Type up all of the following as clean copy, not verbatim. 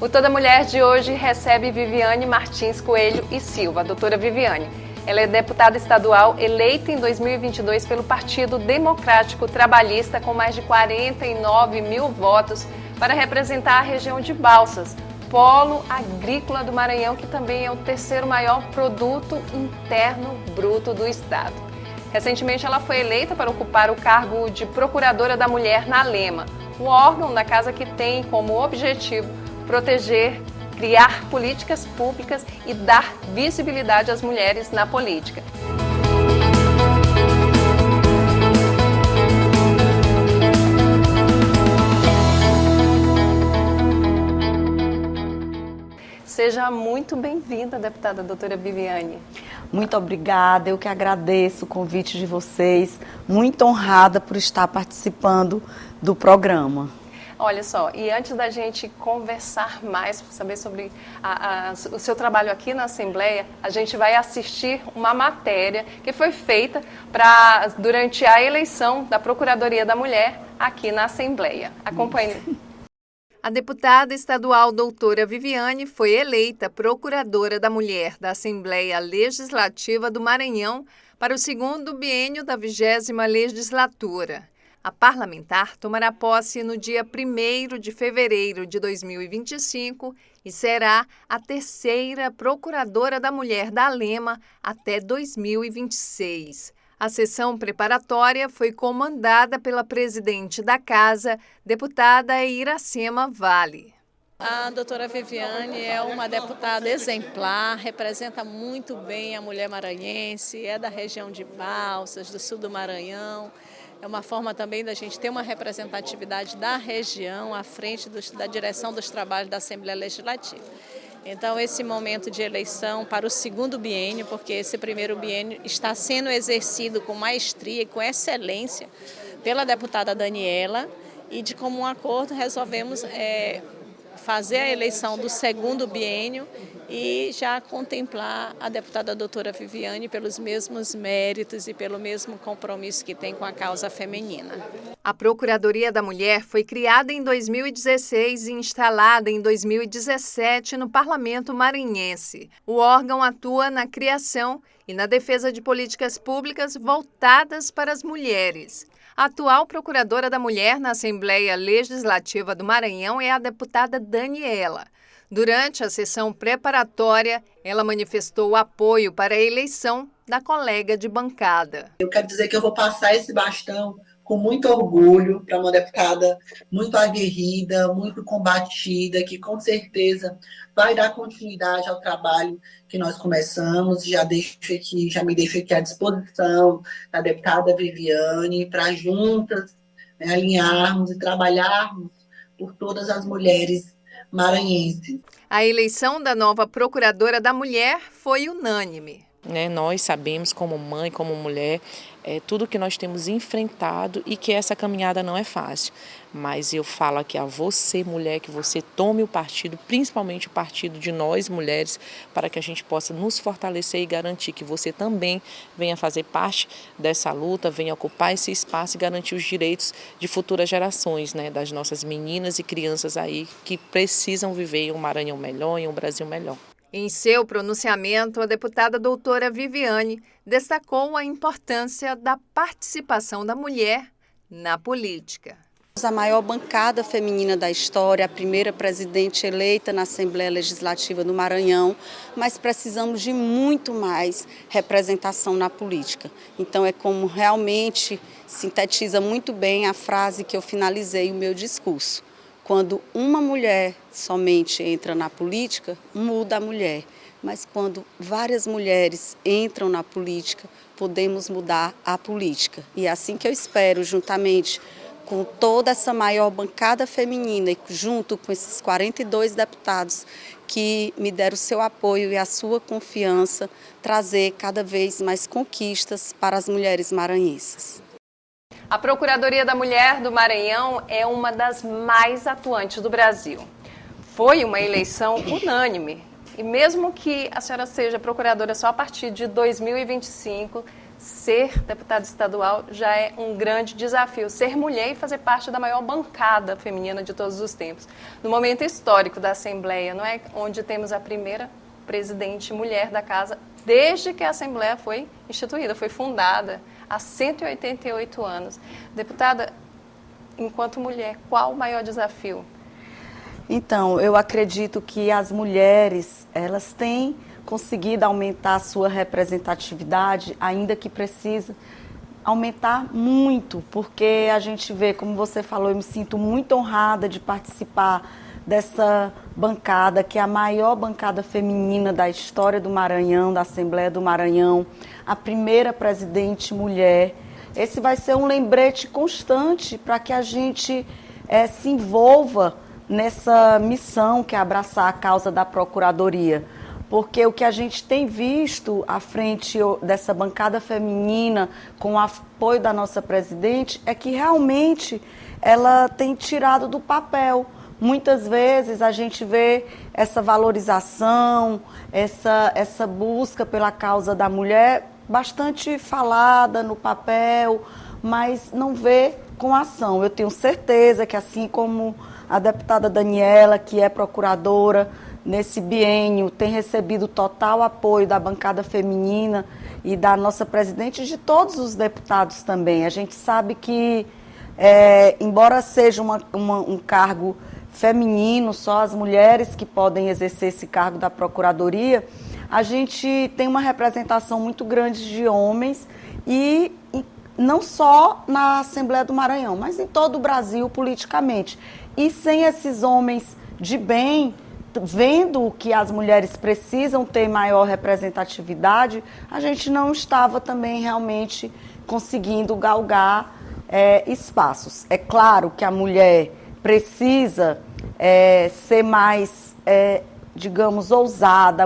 O Toda Mulher de hoje recebe Viviane Martins Coelho e Silva, a doutora Viviane. Ela é deputada estadual eleita em 2022 pelo Partido Democrático Trabalhista com mais de 49 mil votos para representar a região de Balsas, polo agrícola do Maranhão, que também é o terceiro maior produto interno bruto do estado. Recentemente ela foi eleita para ocupar o cargo de Procuradora da Mulher na Lema, o órgão da casa que tem como objetivo proteger, criar políticas públicas e dar visibilidade às mulheres na política. Seja muito bem-vinda, deputada doutora Viviane. Muito obrigada, eu que agradeço o convite de vocês, muito honrada por estar participando do programa. Olha só, e antes da gente conversar mais, saber sobre o seu trabalho aqui na Assembleia, a gente vai assistir uma matéria que foi feita durante a eleição da Procuradoria da Mulher aqui na Assembleia. Acompanhe. A deputada estadual doutora Viviane foi eleita Procuradora da Mulher da Assembleia Legislativa do Maranhão para o segundo biênio da 20ª legislatura. A parlamentar tomará posse no dia 1º de fevereiro de 2025 e será a terceira Procuradora da Mulher da Lema até 2026. A sessão preparatória foi comandada pela presidente da Casa, deputada Iracema Vale. A doutora Viviane é uma deputada exemplar, representa muito bem a mulher maranhense, é da região de Balsas, do sul do Maranhão. É uma forma também da gente ter uma representatividade da região à frente da direção dos trabalhos da Assembleia Legislativa. Então, esse momento de eleição para o segundo biênio, porque esse primeiro biênio está sendo exercido com maestria e com excelência pela deputada Daniela, e de comum acordo resolvemos fazer a eleição do segundo biênio e já contemplar a deputada doutora Viviane pelos mesmos méritos e pelo mesmo compromisso que tem com a causa feminina. A Procuradoria da Mulher foi criada em 2016 e instalada em 2017 no Parlamento Maranhense. O órgão atua na criação e na defesa de políticas públicas voltadas para as mulheres. A atual Procuradora da Mulher na Assembleia Legislativa do Maranhão é a deputada Daniela. Durante a sessão preparatória, ela manifestou o apoio para a eleição da colega de bancada. Eu quero dizer que eu vou passar esse bastão com muito orgulho para uma deputada muito aguerrida, muito combatida, que com certeza vai dar continuidade ao trabalho que nós começamos. Já me deixo aqui à disposição da deputada Viviane para juntas, alinharmos e trabalharmos por todas as mulheres maranhenses. A eleição da nova Procuradora da Mulher foi unânime. Nós sabemos, como mãe, como mulher, tudo que nós temos enfrentado e que essa caminhada não é fácil. Mas eu falo aqui a você, mulher, que você tome o partido, principalmente o partido de nós, mulheres, para que a gente possa nos fortalecer e garantir que você também venha fazer parte dessa luta, venha ocupar esse espaço e garantir os direitos de futuras gerações, das nossas meninas e crianças aí que precisam viver em um Maranhão melhor, em um Brasil melhor. Em seu pronunciamento, a deputada doutora Viviane destacou a importância da participação da mulher na política. A maior bancada feminina da história, a primeira presidente eleita na Assembleia Legislativa do Maranhão, mas precisamos de muito mais representação na política. Então é como realmente sintetiza muito bem a frase que eu finalizei o meu discurso. Quando uma mulher somente entra na política, muda a mulher. Mas quando várias mulheres entram na política, podemos mudar a política. E é assim que eu espero, juntamente com toda essa maior bancada feminina e junto com esses 42 deputados que me deram o seu apoio e a sua confiança, trazer cada vez mais conquistas para as mulheres maranhenses. A Procuradoria da Mulher do Maranhão é uma das mais atuantes do Brasil. Foi uma eleição unânime e mesmo que a senhora seja procuradora só a partir de 2025, ser deputada estadual já é um grande desafio. Ser mulher e fazer parte da maior bancada feminina de todos os tempos. No momento histórico da Assembleia, não é? Onde temos a primeira presidente mulher da Casa, desde que a Assembleia foi instituída, foi fundada há 188 anos. Deputada, enquanto mulher, qual o maior desafio? Então, eu acredito que as mulheres, elas têm conseguido aumentar a sua representatividade, ainda que precisa aumentar muito, porque a gente vê, como você falou, eu me sinto muito honrada de participar dessa bancada, que é a maior bancada feminina da história do Maranhão, da Assembleia do Maranhão, a primeira presidente mulher. Esse vai ser um lembrete constante para que a gente se envolva nessa missão que é abraçar a causa da Procuradoria. Porque o que a gente tem visto à frente dessa bancada feminina, com o apoio da nossa presidente, é que realmente ela tem tirado do papel. Muitas vezes a gente vê essa valorização, essa busca pela causa da mulher bastante falada no papel, mas não vê com ação. Eu tenho certeza que, assim como a deputada Daniela, que é procuradora nesse biênio, tem recebido total apoio da bancada feminina e da nossa presidente e de todos os deputados também. A gente sabe que, embora seja um cargo feminino, só as mulheres que podem exercer esse cargo da Procuradoria, a gente tem uma representação muito grande de homens e não só na Assembleia do Maranhão, mas em todo o Brasil politicamente. E sem esses homens de bem, vendo que as mulheres precisam ter maior representatividade, a gente não estava também realmente conseguindo galgar espaços. É claro que a mulher precisa ser mais, digamos, ousada.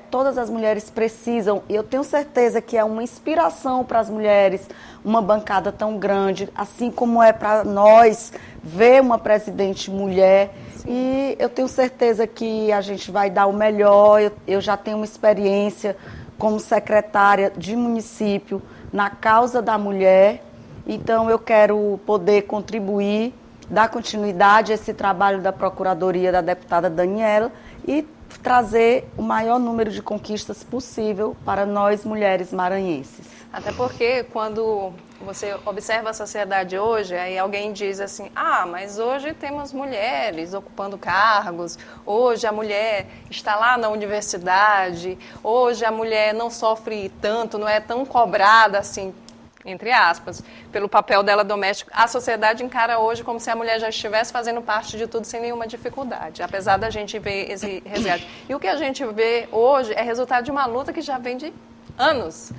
Todas as mulheres precisam, e eu tenho certeza que é uma inspiração para as mulheres, uma bancada tão grande, assim como é para nós ver uma presidente mulher. Sim. E eu tenho certeza que a gente vai dar o melhor. Eu já tenho uma experiência como secretária de município na causa da mulher, então eu quero poder contribuir, dar continuidade a esse trabalho da Procuradoria da deputada Daniela e trazer o maior número de conquistas possível para nós, mulheres maranhenses. Até porque quando você observa a sociedade hoje, aí alguém diz assim, mas hoje temos mulheres ocupando cargos, hoje a mulher está lá na universidade, hoje a mulher não sofre tanto, não é tão cobrada assim, entre aspas, pelo papel dela doméstico. A sociedade encara hoje como se a mulher já estivesse fazendo parte de tudo sem nenhuma dificuldade, apesar da gente ver esse resgate. E o que a gente vê hoje é resultado de uma luta que já vem de anos,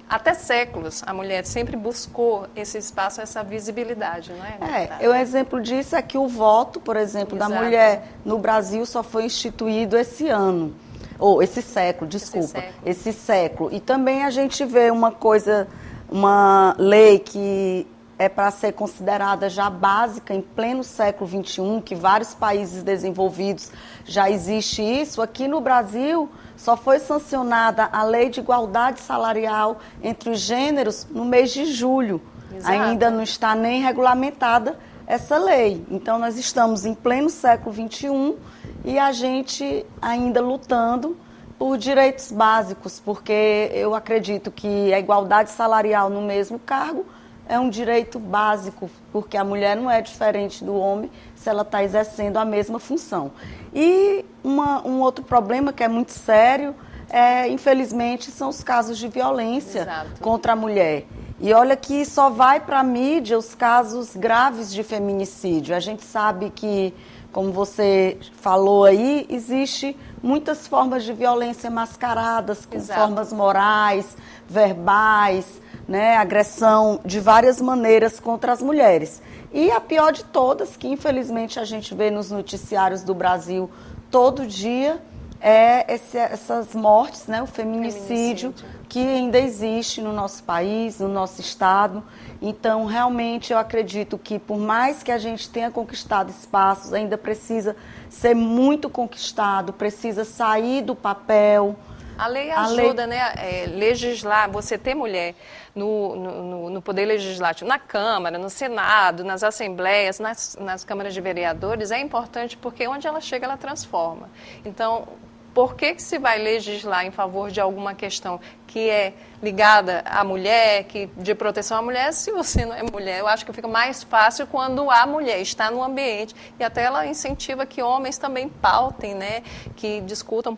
até séculos. A mulher sempre buscou esse espaço, essa visibilidade, não é? O exemplo disso é que o voto, por exemplo, da mulher no Brasil só foi instituído esse ano, ou esse século, desculpa, esse século. E também a gente vê uma lei que é para ser considerada já básica em pleno século XXI, que vários países desenvolvidos já existe isso. Aqui no Brasil só foi sancionada a Lei de Igualdade Salarial entre os gêneros no mês de julho. Exato. Ainda não está nem regulamentada essa lei. Então nós estamos em pleno século XXI e a gente ainda lutando por direitos básicos, porque eu acredito que a igualdade salarial no mesmo cargo é um direito básico, porque a mulher não é diferente do homem se ela está exercendo a mesma função. E um outro problema que é muito sério, infelizmente, são os casos de violência Exato. Contra a mulher. E olha que só vai para a mídia os casos graves de feminicídio. A gente sabe que, como você falou aí, existe muitas formas de violência mascaradas, com Exato. Formas morais, verbais, agressão de várias maneiras contra as mulheres. E a pior de todas, que infelizmente a gente vê nos noticiários do Brasil todo dia, essas mortes, o feminicídio, que ainda existe no nosso país, no nosso estado. Então, realmente, eu acredito que, por mais que a gente tenha conquistado espaços, ainda precisa ser muito conquistado, precisa sair do papel, A lei ajuda, né, legislar, você ter mulher no Poder Legislativo, na Câmara, no Senado, nas assembleias, nas câmaras de vereadores, é importante porque onde ela chega, ela transforma. Então, por que se vai legislar em favor de alguma questão que é ligada à mulher, de proteção à mulher, se você não é mulher? Eu acho que fica mais fácil quando a mulher está no ambiente e até ela incentiva que homens também pautem, né, que discutam,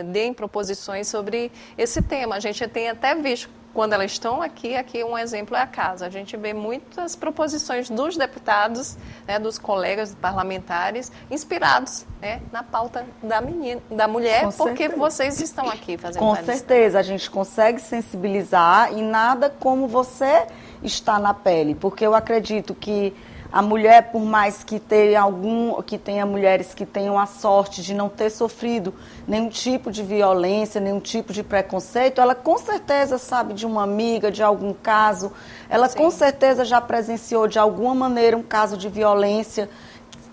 deem proposições sobre esse tema. A gente tem até visto, quando elas estão aqui um exemplo é a casa. A gente vê muitas proposições dos deputados, né, dos colegas parlamentares, inspirados, né, na pauta da mulher, Com porque certeza. vocês estão aqui fazendo Com vários certeza, a gente consegue sensibilizar e nada como você está na pele, porque eu acredito que a mulher, por mais que tenha mulheres que tenham a sorte de não ter sofrido nenhum tipo de violência, nenhum tipo de preconceito, ela com certeza sabe de uma amiga, de algum caso, ela com certeza já presenciou de alguma maneira um caso de violência,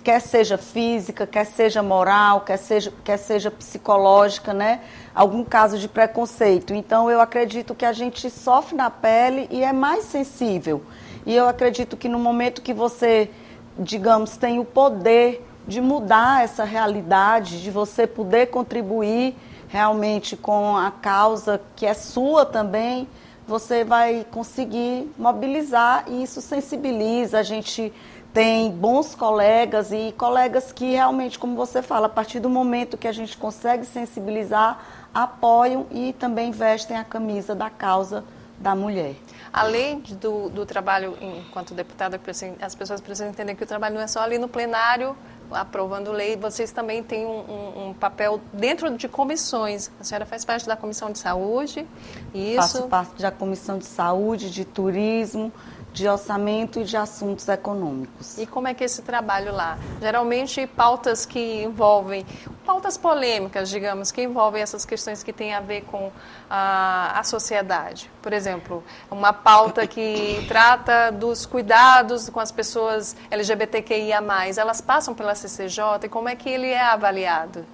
quer seja física, quer seja moral, quer seja psicológica, né? Algum caso de preconceito. Então, eu acredito que a gente sofre na pele e é mais sensível. E eu acredito que no momento que você, digamos, tem o poder de mudar essa realidade, de você poder contribuir realmente com a causa que é sua também, você vai conseguir mobilizar e isso sensibiliza. A gente tem bons colegas e colegas que realmente, como você fala, a partir do momento que a gente consegue sensibilizar, apoiam e também vestem a camisa da causa da mulher. Além do trabalho enquanto deputada, as pessoas precisam entender que o trabalho não é só ali no plenário, aprovando lei, vocês também têm um papel dentro de comissões. A senhora faz parte da Comissão de Saúde, isso? Faço parte da Comissão de Saúde, de Turismo, de Orçamento e de Assuntos Econômicos. E como é que é esse trabalho lá? Geralmente pautas que envolvem, pautas polêmicas, digamos, que envolvem essas questões que têm a ver com a sociedade. Por exemplo, uma pauta que trata dos cuidados com as pessoas LGBTQIA+, elas passam pela CCJ e como é que ele é avaliado?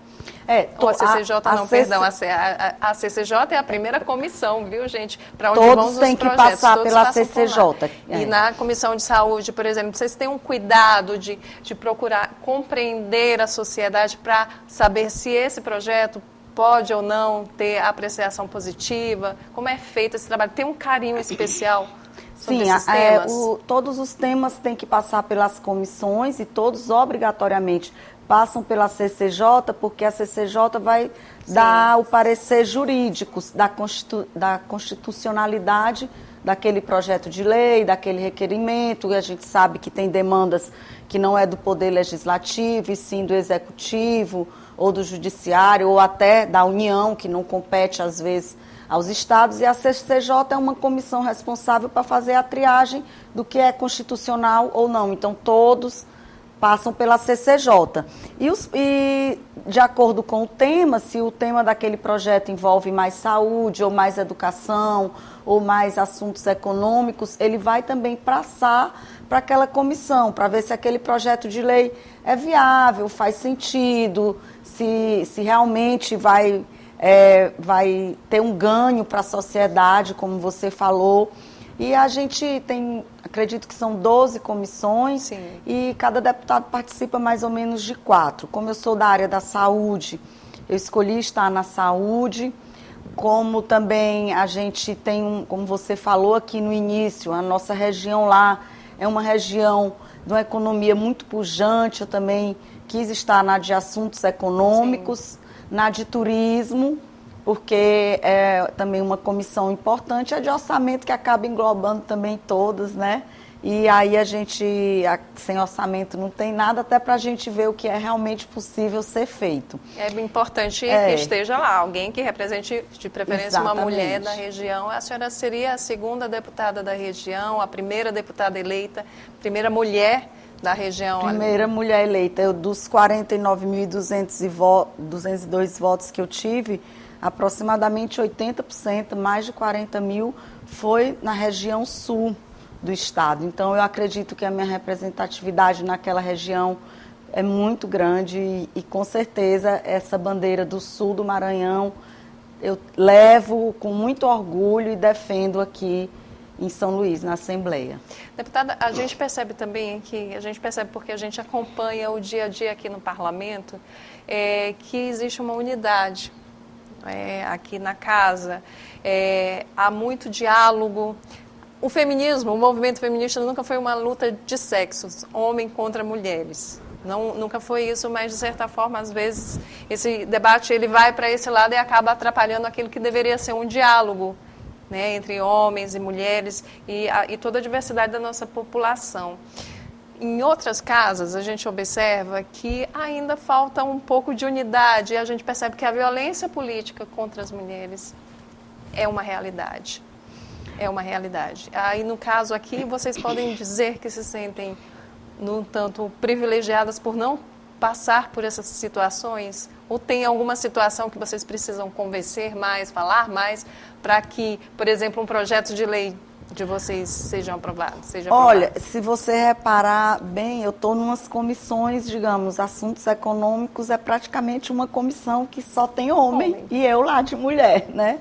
Ou a CCJ perdão, a CCJ é a primeira comissão, viu, gente? Para onde vão os Todos têm que projetos, passar todos pela passam por lá. CCJ. E na Comissão de Saúde, por exemplo, vocês têm um cuidado de procurar compreender a sociedade para saber se esse projeto pode ou não ter apreciação positiva? Como é feito esse trabalho? Tem um carinho especial sobre esses temas? Todos os temas têm que passar pelas comissões e todos obrigatoriamente passam pela CCJ, porque a CCJ vai dar o parecer jurídico da constitucionalidade daquele projeto de lei, daquele requerimento. E a gente sabe que tem demandas que não é do Poder Legislativo, e sim do Executivo, ou do Judiciário, ou até da União, que não compete, às vezes, aos estados. E a CCJ é uma comissão responsável para fazer a triagem do que é constitucional ou não. Então, todos passam pela CCJ. E, de acordo com o tema, se o tema daquele projeto envolve mais saúde, ou mais educação, ou mais assuntos econômicos, ele vai também passar para aquela comissão, para ver se aquele projeto de lei é viável, faz sentido, se realmente vai ter um ganho para a sociedade, como você falou. E a gente tem, acredito que são 12 comissões. Sim. E cada deputado participa mais ou menos de 4. Como eu sou da área da saúde, eu escolhi estar na saúde. Como também a gente tem, como você falou aqui no início, a nossa região lá é uma região de uma economia muito pujante. Eu também quis estar na de assuntos econômicos, sim, na de turismo, porque é também uma comissão importante, é de orçamento que acaba englobando também todas, né? E aí a gente, sem orçamento, não tem nada, até para a gente ver o que é realmente possível ser feito. É importante que esteja lá, alguém que represente, de preferência, exatamente, uma mulher da região. A senhora seria a segunda deputada da região, a primeira deputada eleita, primeira mulher da região? Primeira mulher eleita. Eu, dos 49.202 votos que eu tive, aproximadamente 80%, mais de 40 mil, foi na região sul do estado. Então, eu acredito que a minha representatividade naquela região é muito grande e com certeza, essa bandeira do sul do Maranhão eu levo com muito orgulho e defendo aqui em São Luís, na Assembleia. Deputada, a gente percebe também porque a gente acompanha o dia a dia aqui no Parlamento, que existe uma unidade aqui na casa, há muito diálogo. O feminismo, o movimento feminista nunca foi uma luta de sexos, homem contra mulheres. Não, nunca foi isso, mas de certa forma, às vezes, esse debate ele vai para esse lado e acaba atrapalhando aquilo que deveria ser um diálogo, né, entre homens e mulheres e toda a diversidade da nossa população. Em outras casas, a gente observa que ainda falta um pouco de unidade e a gente percebe que a violência política contra as mulheres é uma realidade. É uma realidade. Aí, no caso aqui, vocês podem dizer que se sentem, no tanto, privilegiadas por não passar por essas situações? Ou tem alguma situação que vocês precisam convencer mais, falar mais, para que, por exemplo, um projeto de lei de vocês seja aprovado? Olha, se você reparar bem, eu estou em umas comissões, digamos, assuntos econômicos é praticamente uma comissão que só tem homem. E eu lá de mulher, né?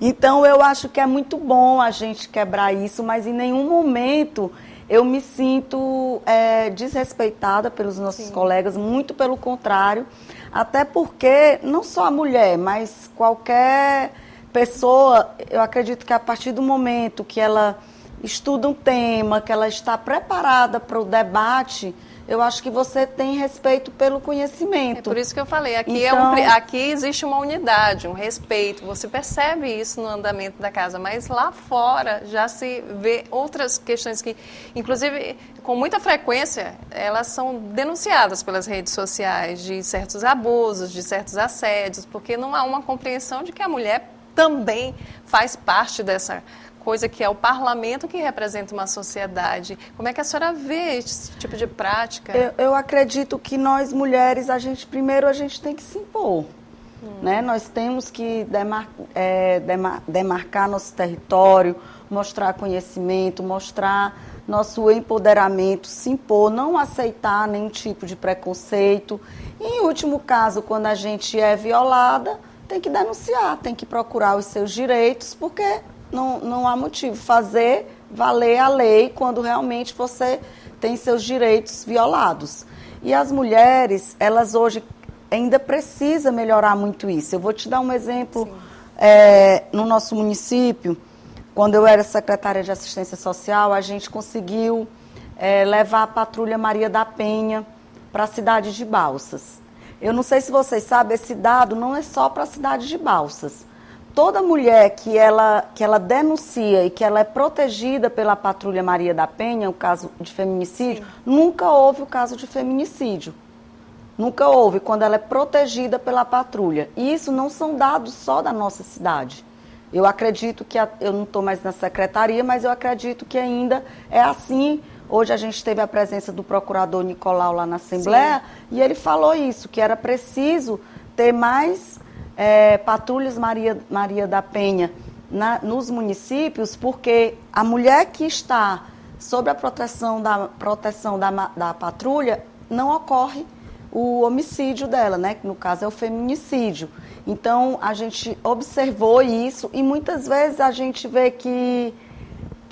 Então, eu acho que é muito bom a gente quebrar isso, mas em nenhum momento eu me sinto desrespeitada pelos nossos colegas, muito pelo contrário, até porque não só a mulher, mas qualquer pessoa, eu acredito que a partir do momento que ela estuda um tema, que ela está preparada para o debate, eu acho que você tem respeito pelo conhecimento. É por isso que eu falei, aqui, então, aqui existe uma unidade, um respeito, você percebe isso no andamento da casa, mas lá fora já se vê outras questões que, inclusive, com muita frequência, elas são denunciadas pelas redes sociais, de certos abusos, de certos assédios, porque não há uma compreensão de que a mulher também faz parte dessa coisa que é o parlamento que representa uma sociedade. Como é que a senhora vê esse tipo de prática? Eu acredito que nós mulheres, primeiro a gente tem que se impor. Né? Nós temos que demarcar nosso território, mostrar conhecimento, mostrar nosso empoderamento, se impor, não aceitar nenhum tipo de preconceito. E, em último caso, quando a gente é violada, tem que denunciar, tem que procurar os seus direitos, porque não há motivo fazer valer a lei quando realmente você tem seus direitos violados. E as mulheres, elas hoje ainda precisam melhorar muito isso. Eu vou te dar um exemplo. No nosso município, quando eu era secretária de assistência social, a gente conseguiu levar a Patrulha Maria da Penha para a cidade de Balsas. Eu não sei se vocês sabem, esse dado não é só para a cidade de Balsas. Toda mulher que ela denuncia e que ela é protegida pela Patrulha Maria da Penha, o caso de feminicídio, nunca houve o caso de feminicídio. Nunca houve, quando ela é protegida pela patrulha. E isso não são dados só da nossa cidade. Eu acredito que, eu não estou mais na secretaria, mas eu acredito que ainda é assim. Hoje a gente teve a presença do procurador Nicolau lá na Assembleia, e ele falou isso, que era preciso ter mais patrulhas Maria da Penha nos municípios, porque a mulher que está sob a proteção da patrulha, não ocorre o homicídio dela, né? Que no caso é o feminicídio. Então, a gente observou isso e muitas vezes a gente vê que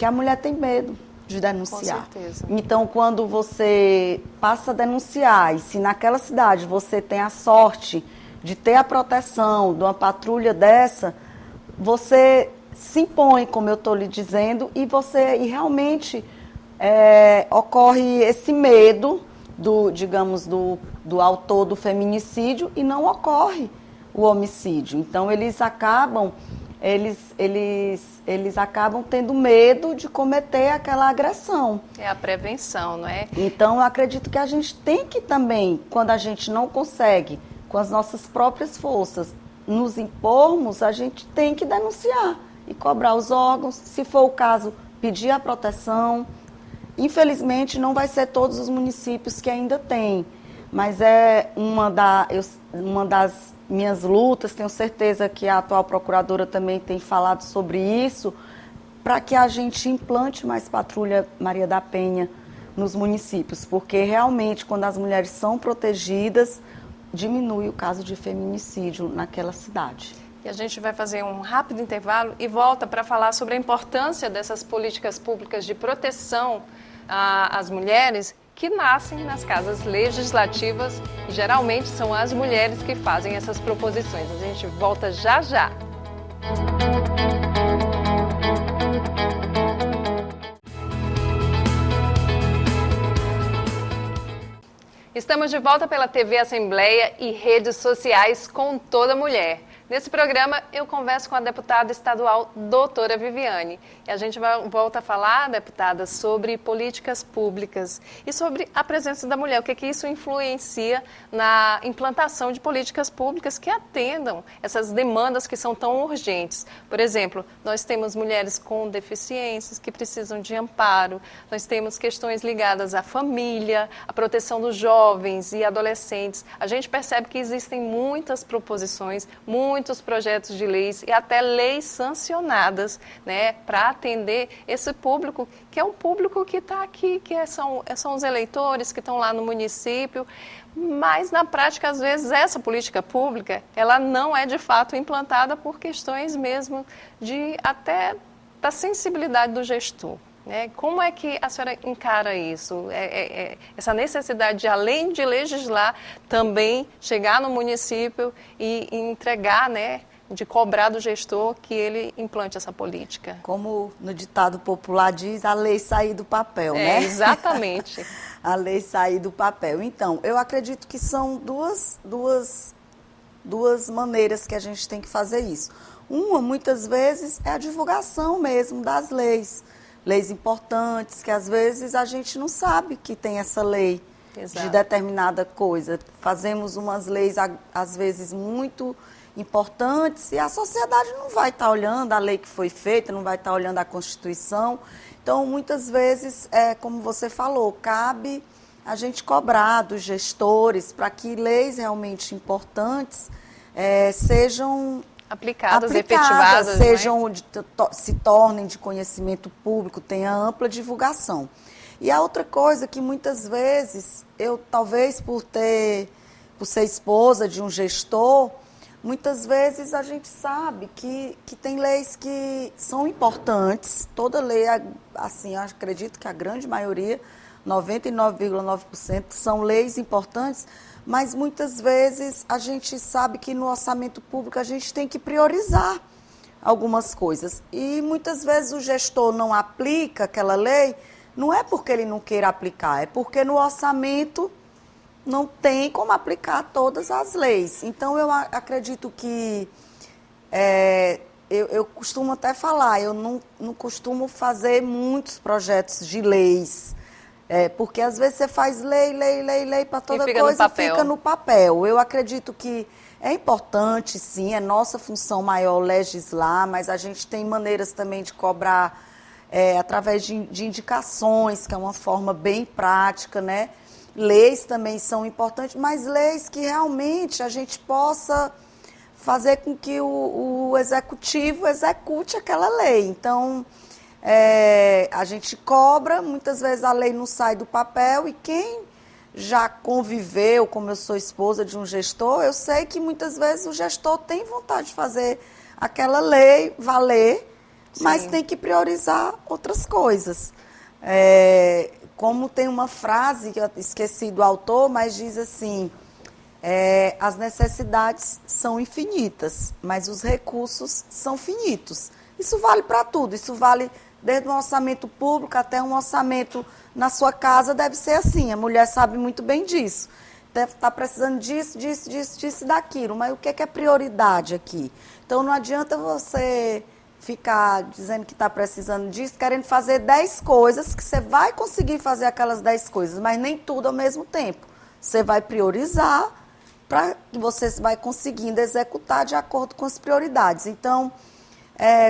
a mulher tem medo de denunciar. Com certeza. Então, quando você passa a denunciar e se naquela cidade você tem a sorte de ter a proteção de uma patrulha dessa, você se impõe, como eu estou lhe dizendo, e realmente ocorre esse medo do autor do feminicídio e não ocorre o homicídio. Então, eles acabam tendo medo de cometer aquela agressão. É a prevenção, não é? Então, eu acredito que a gente tem que também, quando a gente não consegue, com as nossas próprias forças, nos impormos, a gente tem que denunciar e cobrar os órgãos, se for o caso, pedir a proteção. Infelizmente, não vai ser todos os municípios que ainda têm, mas é uma das minhas lutas, tenho certeza que a atual procuradora também tem falado sobre isso, para que a gente implante mais Patrulha Maria da Penha nos municípios, porque realmente, quando as mulheres são protegidas, diminui o caso de feminicídio naquela cidade. E a gente vai fazer um rápido intervalo e volta para falar sobre a importância dessas políticas públicas de proteção às mulheres que nascem nas casas legislativas. E geralmente são as mulheres que fazem essas proposições. A gente volta já já. Estamos de volta pela TV Assembleia e redes sociais com toda mulher. Nesse programa, eu converso com a deputada estadual, doutora Viviane. E a gente volta a falar, deputada, sobre políticas públicas e sobre a presença da mulher. O que isso influencia na implantação de políticas públicas que atendam essas demandas que são tão urgentes. Por exemplo, nós temos mulheres com deficiências que precisam de amparo. Nós temos questões ligadas à família, à proteção dos jovens e adolescentes. A gente percebe que existem muitas proposições, muitos projetos de leis e até leis sancionadas, né, para atender esse público, que é um público que está aqui, que são os eleitores que estão lá no município, mas na prática, às vezes, essa política pública, ela não é de fato implantada por questões mesmo até da sensibilidade do gestor. Como é que a senhora encara isso? Essa necessidade de, além de legislar, também chegar no município e entregar, de cobrar do gestor que ele implante essa política? Como no ditado popular diz, a lei sair do papel, né? Exatamente. A lei sair do papel. Então, eu acredito que são duas maneiras que a gente tem que fazer isso. Uma, muitas vezes, é a divulgação mesmo das leis. Leis importantes, que às vezes a gente não sabe que tem essa lei. Exato. De determinada coisa. Fazemos umas leis, às vezes, muito importantes e a sociedade não vai estar olhando a lei que foi feita, não vai estar olhando a Constituição. Então, muitas vezes, como você falou, cabe a gente cobrar dos gestores para que leis realmente importantes sejam aplicadas, efetivadas, se tornem de conhecimento público, tenha ampla divulgação. E a outra coisa que muitas vezes, eu talvez por ser esposa de um gestor, muitas vezes a gente sabe que tem leis que são importantes, toda lei, assim, eu acredito que a grande maioria, 99,9% são leis importantes, mas muitas vezes a gente sabe que no orçamento público a gente tem que priorizar algumas coisas. E muitas vezes o gestor não aplica aquela lei, não é porque ele não queira aplicar, é porque no orçamento não tem como aplicar todas as leis. Então eu acredito que, eu costumo até falar, eu não costumo fazer muitos projetos de leis. Porque às vezes você faz lei para toda coisa e fica no papel. Eu acredito que é importante, sim, é nossa função maior legislar, mas a gente tem maneiras também de cobrar através de indicações, que é uma forma bem prática, né? Leis também são importantes, mas leis que realmente a gente possa fazer com que o executivo execute aquela lei. Então, a gente cobra, muitas vezes a lei não sai do papel e quem já conviveu, como eu sou esposa de um gestor, eu sei que muitas vezes o gestor tem vontade de fazer aquela lei valer, sim, mas tem que priorizar outras coisas. Como tem uma frase, que eu esqueci do autor, mas diz assim, as necessidades são infinitas, mas os recursos são finitos. Isso vale para tudo, isso vale desde um orçamento público até um orçamento na sua casa, deve ser assim, a mulher sabe muito bem disso. Deve estar precisando disso e daquilo, mas o que é prioridade aqui? Então não adianta você ficar dizendo que está precisando disso, querendo fazer 10 coisas, que você vai conseguir fazer aquelas 10 coisas, mas nem tudo ao mesmo tempo. Você vai priorizar para que você vai conseguindo executar de acordo com as prioridades. Então,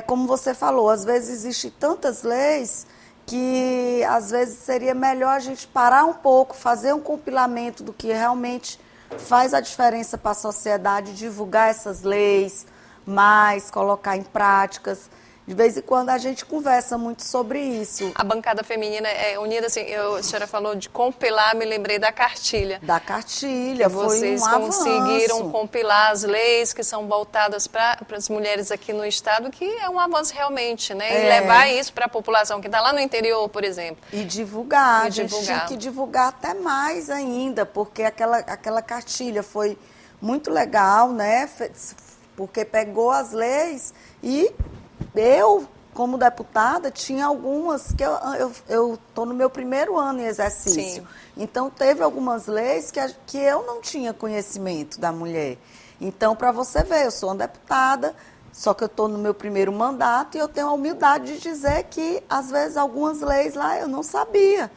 como você falou, às vezes existem tantas leis que às vezes seria melhor a gente parar um pouco, fazer um compilamento do que realmente faz a diferença para a sociedade, divulgar essas leis, mais colocar em práticas. de vez em quando a gente conversa muito sobre isso. A bancada feminina é unida, assim, a senhora falou de compilar, me lembrei da cartilha. Da cartilha, foi Vocês um conseguiram avanço. compilar as leis que são voltadas para as mulheres aqui no estado, que é um avanço realmente, né? E levar isso para a população que está lá no interior, por exemplo. E divulgar, E a gente divulgar. tinha que divulgar até mais ainda, porque aquela cartilha foi muito legal, né? Porque pegou as leis e eu, como deputada, tinha algumas que eu estou no meu primeiro ano em exercício. Sim. Então, teve algumas leis que eu não tinha conhecimento da mulher. Então, para você ver, eu sou uma deputada, só que eu estou no meu primeiro mandato e eu tenho a humildade de dizer que, às vezes, algumas leis lá eu não sabia.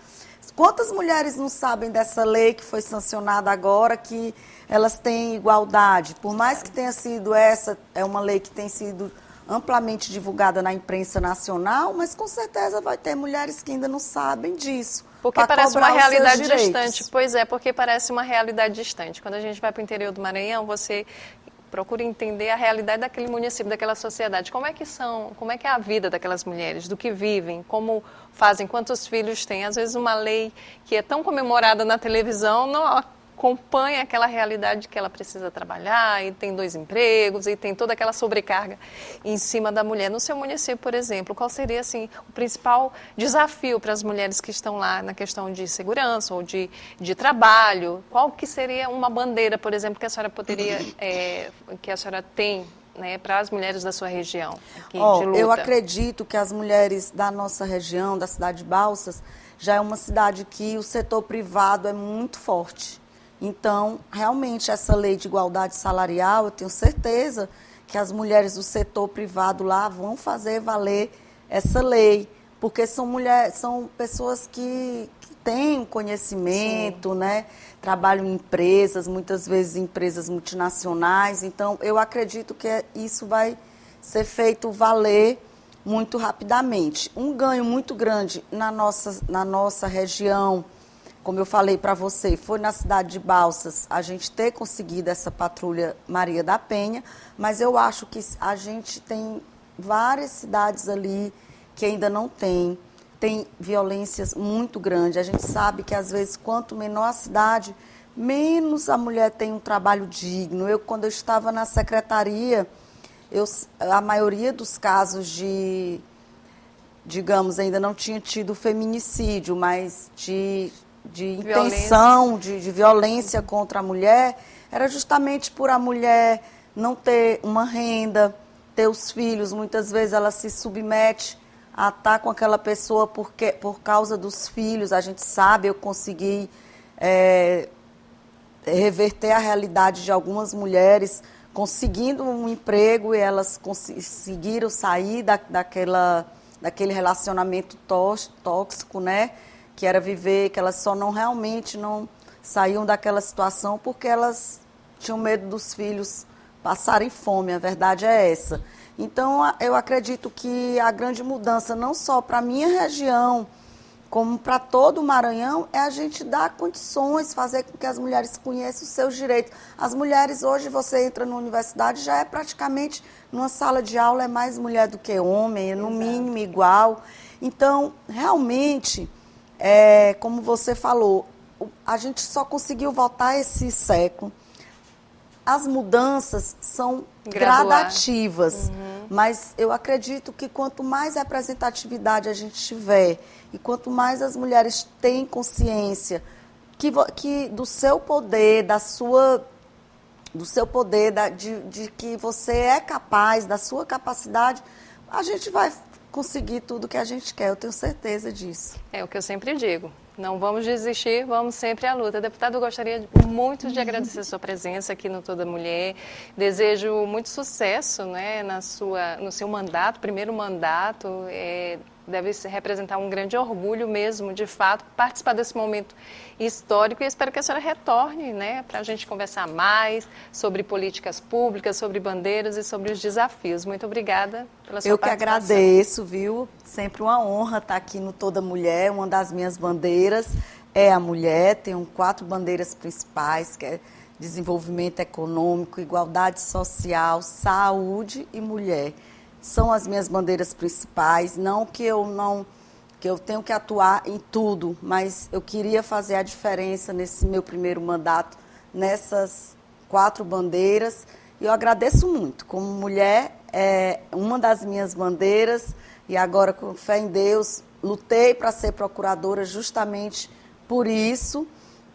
Quantas mulheres não sabem dessa lei que foi sancionada agora, que elas têm igualdade? Por mais que tenha sido é uma lei que tem sido amplamente divulgada na imprensa nacional, mas com certeza vai ter mulheres que ainda não sabem disso. Porque parece uma realidade distante. Pois é, porque parece uma realidade distante. Quando a gente vai para o interior do Maranhão, você procura entender a realidade daquele município, daquela sociedade. Como é que é a vida daquelas mulheres, do que vivem, como fazem, quantos filhos têm. Às vezes uma lei que é tão comemorada na televisão não acompanha aquela realidade que ela precisa trabalhar, e tem 2 empregos, e tem toda aquela sobrecarga em cima da mulher. No seu município, por exemplo, qual seria assim, o principal desafio para as mulheres que estão lá na questão de segurança ou de trabalho? Qual que seria uma bandeira, por exemplo, que a senhora poderia, que a senhora tem, né, para as mulheres da sua região aqui, de luta? Eu acredito que as mulheres da nossa região, da cidade de Balsas, já é uma cidade que o setor privado é muito forte. Então, realmente, essa lei de igualdade salarial, eu tenho certeza que as mulheres do setor privado lá vão fazer valer essa lei, porque são pessoas que têm conhecimento, né? Trabalham em empresas, muitas vezes empresas multinacionais. Então, eu acredito que isso vai ser feito valer muito rapidamente. Um ganho muito grande na nossa região, como eu falei para você, foi na cidade de Balsas a gente ter conseguido essa patrulha Maria da Penha, mas eu acho que a gente tem várias cidades ali que ainda não tem violências muito grandes. A gente sabe que, às vezes, quanto menor a cidade, menos a mulher tem um trabalho digno. Quando eu estava na secretaria, a maioria dos casos digamos, ainda não tinha tido feminicídio, mas de intenção de violência contra a mulher, era justamente por a mulher não ter uma renda, ter os filhos. Muitas vezes ela se submete a estar com aquela pessoa por causa dos filhos. A gente sabe, eu consegui reverter a realidade de algumas mulheres conseguindo um emprego, e elas conseguiram sair daquele relacionamento tóxico, né? Que era viver, que elas realmente não saíam daquela situação porque elas tinham medo dos filhos passarem fome, a verdade é essa. Então, eu acredito que a grande mudança, não só para a minha região, como para todo o Maranhão, é a gente dar condições, fazer com que as mulheres conheçam os seus direitos. As mulheres, hoje, você entra na universidade, já é praticamente, numa sala de aula, é mais mulher do que homem, é no mínimo igual. Então, realmente, como você falou, a gente só conseguiu voltar esse século. As mudanças são gradativas, mas eu acredito que quanto mais representatividade a gente tiver e quanto mais as mulheres têm consciência que do seu poder, de que você é capaz, da sua capacidade, a gente vai conseguir tudo que a gente quer, eu tenho certeza disso. É o que eu sempre digo. Não vamos desistir, vamos sempre à luta. Deputado, eu gostaria muito de agradecer a sua presença aqui no Toda Mulher. Desejo muito sucesso, né, no seu mandato, primeiro mandato. Deve representar um grande orgulho mesmo, de fato, participar desse momento histórico, e espero que a senhora retorne, né, para a gente conversar mais sobre políticas públicas, sobre bandeiras e sobre os desafios. Muito obrigada pela sua participação. Eu que agradeço, viu? Sempre uma honra estar aqui no Toda Mulher. Uma das minhas bandeiras é a mulher. Tenho 4 bandeiras principais, que é desenvolvimento econômico, igualdade social, saúde e mulher. são as minhas bandeiras principais, não que eu tenho que atuar em tudo, mas eu queria fazer a diferença nesse meu primeiro mandato, nessas 4 bandeiras. E eu agradeço muito. Como mulher, é uma das minhas bandeiras, e agora, com fé em Deus, lutei para ser procuradora justamente por isso.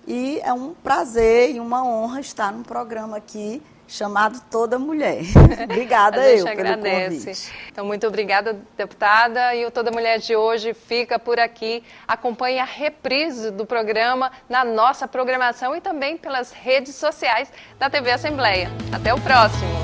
E é um prazer e uma honra estar num programa aqui chamado Toda Mulher. Obrigada pelo convite. Então, muito obrigada, deputada. E o Toda Mulher de hoje fica por aqui. Acompanhe a reprise do programa na nossa programação e também pelas redes sociais da TV Assembleia. Até o próximo!